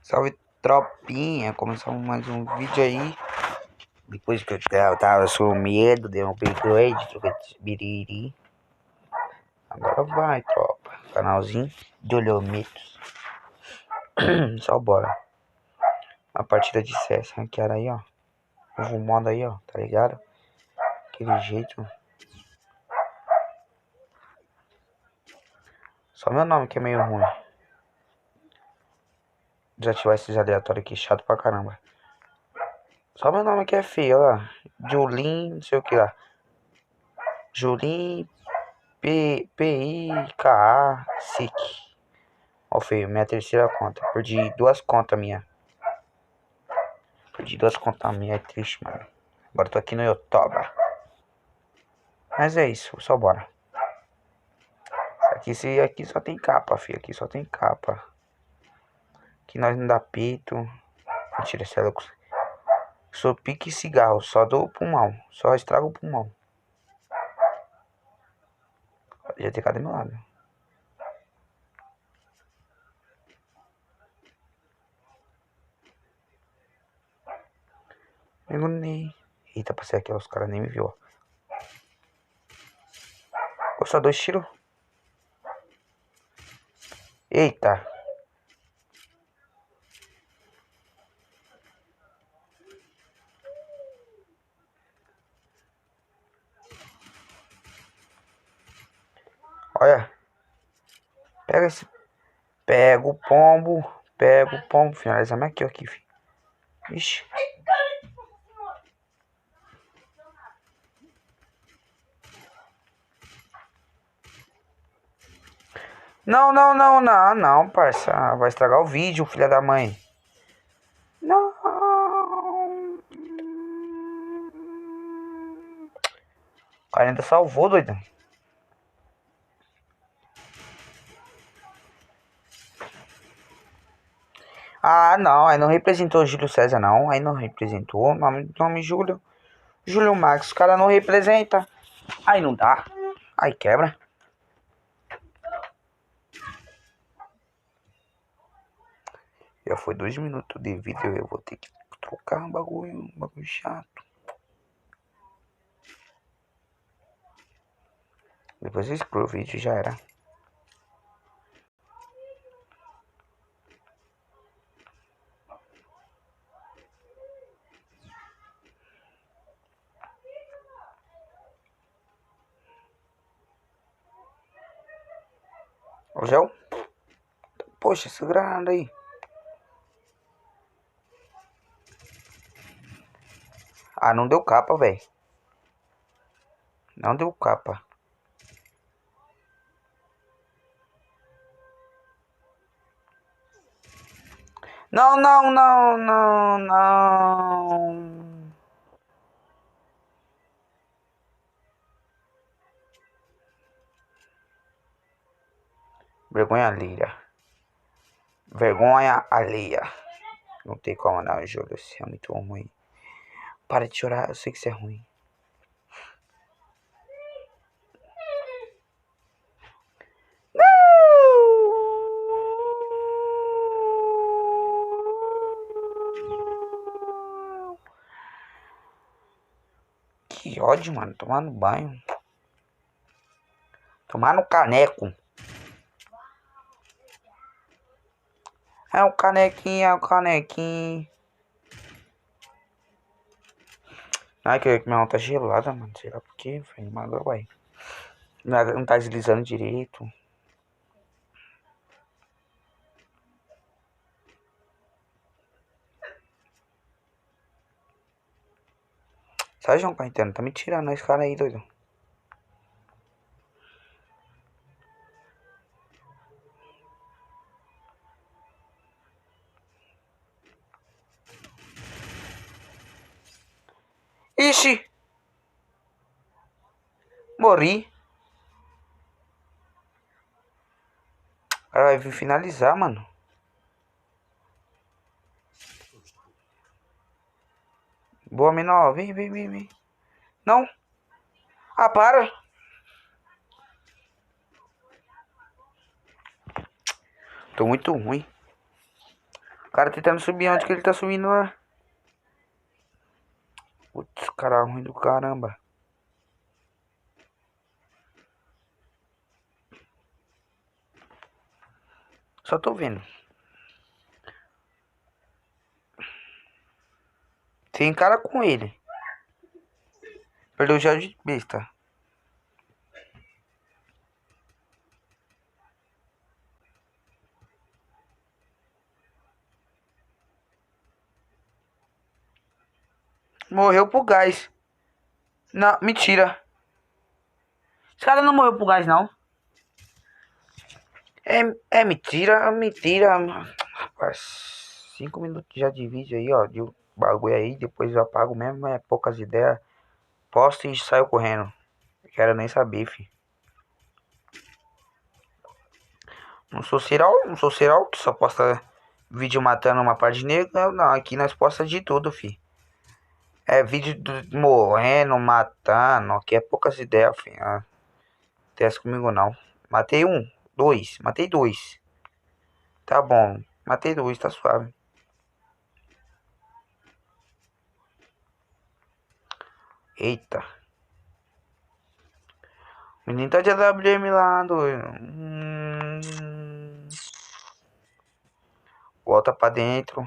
Salve tropinha, começamos mais um vídeo aí. Depois que eu tava sumido, dei um upgrade, troquei de biriri. Agora vai, tropa. Canalzinho de Olhomitos. Só bora. Uma partida de CS ranqueada aí, ó. Novo modo aí, ó, tá ligado? Aquele jeito. Só meu nome que é meio ruim. Desativar esses aleatórios aqui, chato pra caramba. Só meu nome que é feio, ó lá. Julin, não sei o que lá. Julin PIKA SIC. Ó, feio, minha terceira conta. Perdi duas contas minha. É triste, mano. Agora tô aqui no Yotoba. Mas é isso, só bora. Esse aqui só tem capa, filho. Aqui só tem capa. Aqui nós não dá pito. Mentira, esse é louco. Sou pique cigarro, só dou pulmão. Só estrago o pulmão. Já tem cada meu lado. Enganei. Eita, passei aqui, ó, os caras nem me viu, ó. Eu só dois tiros. Eita. Olha. Pega esse. Pega o pombo. Finalizamos aqui, ó, aqui, filho. Ixi. Não, parça. Vai estragar o vídeo, filha da mãe. Não. O cara ainda salvou, doido. Ah, não. Aí não representou o Júlio César, não. Aí não representou o nome Júlio. Júlio Max. Os cara não representa. Aí não dá. Aí quebra. Já foi 2 minutos de vídeo. Eu vou ter que trocar um bagulho chato. Depois eu excluo o vídeo e já era. Ô, Gel. Poxa, essa granada aí. Ah, não deu capa, velho. Não deu capa. Não. Vergonha alheia. Vergonha alheia. Não tem como não, Júlio. Você é muito ruim. Para de chorar, eu sei que você é ruim. Que ódio, mano. Tomar no banho. Tomar no caneco. É o canequinho. Ai, que minha mão tá gelada, mano. Sei lá por quê, velho. Mas agora vai. Não tá deslizando direito. Sai, João Caetano. Tá me tirando esse cara aí, doido. Ixi! Morri. O cara vai vir finalizar, mano. Boa, menor. Vem. Não. Ah, para. Tô muito ruim. cara tentando subir onde que ele tá subindo lá. Putz, cara ruim do caramba. Só tô vendo. Tem cara com ele. Perdeu já de besta. Morreu pro gás. Não, mentira. Esse cara não morreu pro gás, não. É mentira, mentira. Rapaz, 5 minutos já de vídeo aí, ó. De bagulho aí. Depois eu apago mesmo. É poucas ideias. Posto e saio correndo. Não quero nem saber, fi. Não sou serial que só posta vídeo matando uma parte de negro. Não, aqui nós posta de tudo, fi. É vídeo morrendo, matando. Aqui é poucas ideias, fi. Ah, acontece comigo não. Matei um, dois, matei dois. Tá bom, matei dois, tá suave. Eita. O menino tá de AWM lá, doido. Volta pra dentro.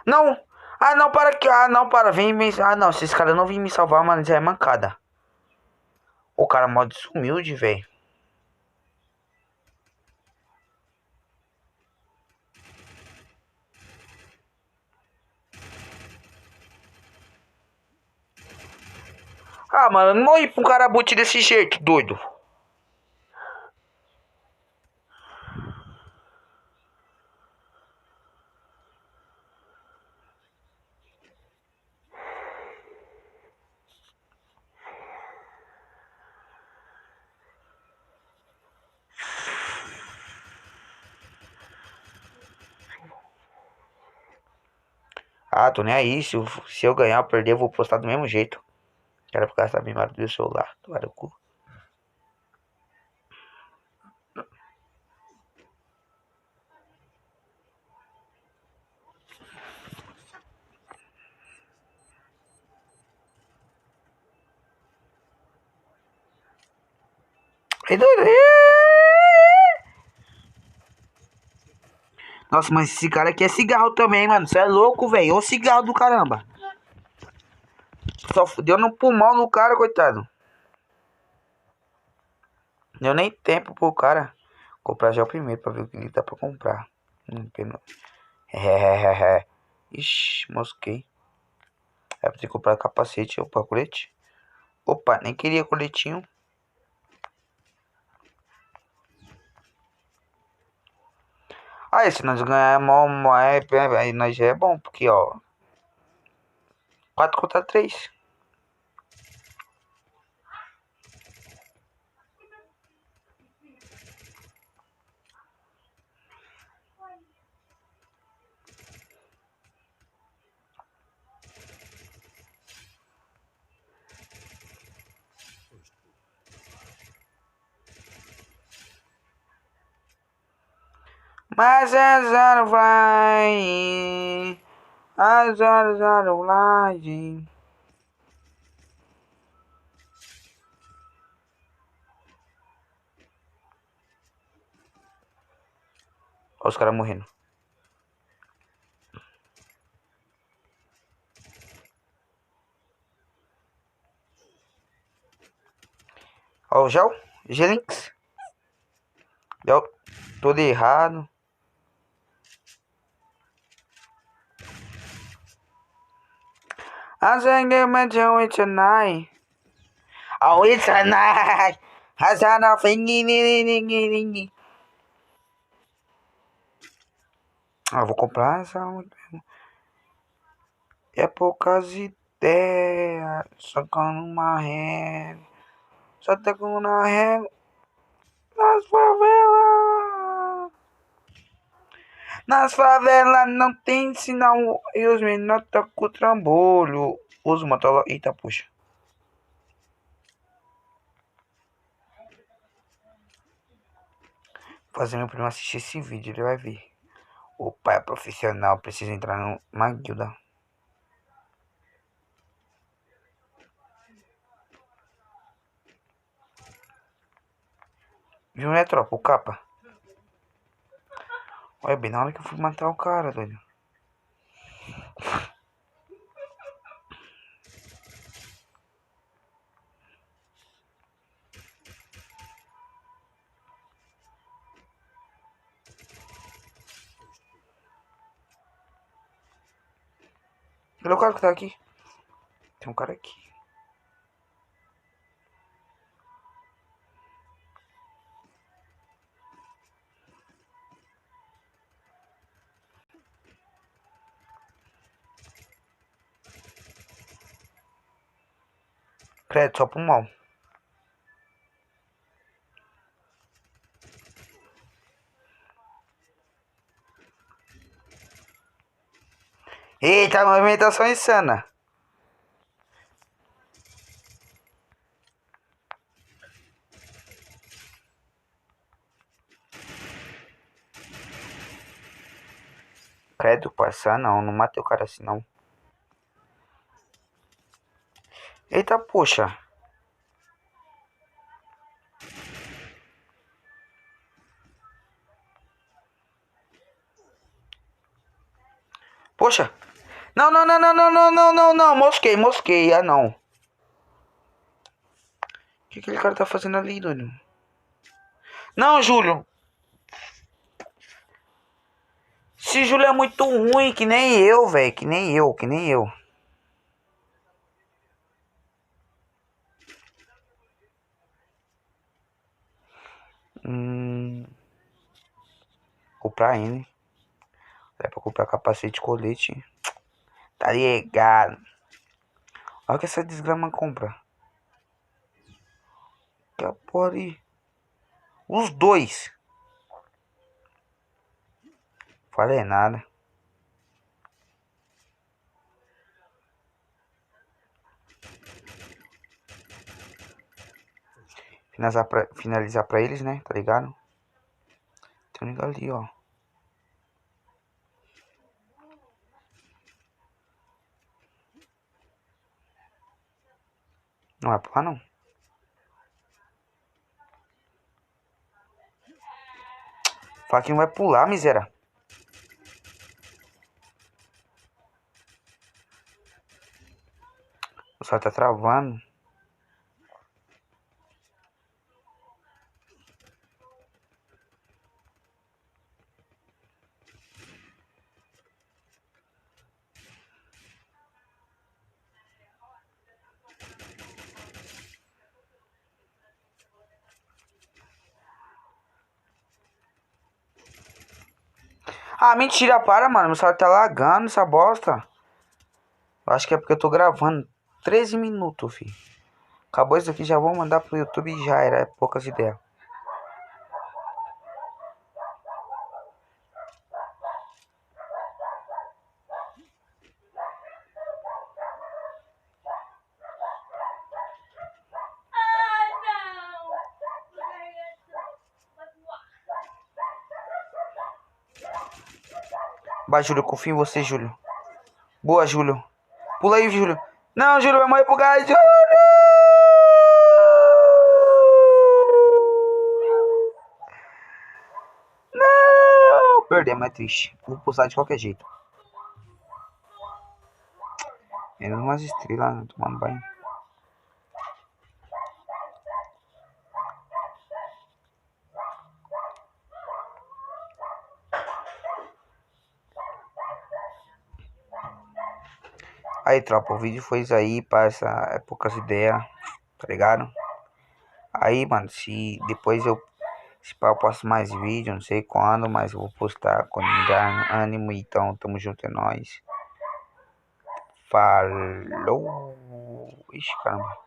Não! Ah, não, para aqui. Ah, não, para. Vem. Ah, não. Se esse cara não vir me salvar, mano, já é mancada. O cara mó desumilde, velho. Ah, mano, não morri pra um cara boot desse jeito, doido. Ah, tô nem aí. Se eu ganhar ou perder, eu vou postar do mesmo jeito. Quero ficar essa memória do celular. Tomara o cu. É doido. Nossa, mas esse cara aqui é cigarro também, mano. Você é louco, velho. Ô cigarro do caramba. Só deu no pulmão do cara, coitado. Deu nem tempo pro cara comprar já o primeiro pra ver o que ele dá pra comprar. É. Ixi, mosquei. É pra ter que comprar capacete. Opa, colete. Opa, nem queria coletinho. Ah, se nós ganharmos, aí nós já é bom, porque ó. 4 contra 3. Mas é zero vai. A zero live. Olha os caras morrendo. Ó o Gel. Gelinx. Deu todo errado. I sang the mention with tonight. Oh, it's a night. Has had a thingy. Ah, vou comprar essa. É poucas ideias. Sacando uma régua. Só tá com uma régua. Nas favelas. Nas favelas não tem sinal. E os meninos tocam o trambolho. Uso Motorola. Eita, puxa. Fazer meu primo assistir esse vídeo, ele vai ver. O pai é profissional, precisa entrar numa guilda. Viu, né, tropa? O capa. Olha, bem na hora que eu fui matar o cara, doido. Olha o cara que tá aqui. Tem um cara aqui. Credo, só pro mal. Eita, movimentação insana. Credo, parça, não matei o cara assim não. Eita, poxa. Poxa. Não. Mosquei. Ah, não. O que aquele cara tá fazendo ali, doido? Não, Júlio. Esse Júlio é muito ruim, que nem eu, velho. Que nem eu. Comprar N. É pra comprar capacete e colete. Tá ligado. Olha o que essa desgrama compra. Que a porra aí. Os dois. Falei nada. Finalizar pra eles, né? Tá ligado? Tem um ali, ó. Não vai pular, não. Fala que não vai pular, miséria. O só tá travando. Ah, mentira, para, mano. Meu celular tá lagando essa bosta. Eu acho que é porque eu tô gravando 13 minutos, fi. Acabou isso aqui, já vou mandar pro YouTube e já era. É poucas ideias. Vai, Júlio, confio em você, Júlio. Boa, Júlio. Pula aí, Júlio. Não, Júlio, vai morrer pro gás. Júlio! Não! Perdemos, é triste. Vou pulsar de qualquer jeito. Menos umas estrelas, né? Tomando banho. Aí, tropa, o vídeo foi isso aí, parça. É poucas ideias, tá ligado? Aí, mano, se depois se pá, eu posto mais vídeo, não sei quando, mas eu vou postar quando me dar ânimo. Então, tamo junto, é nóis. Falou! Ixi, caramba.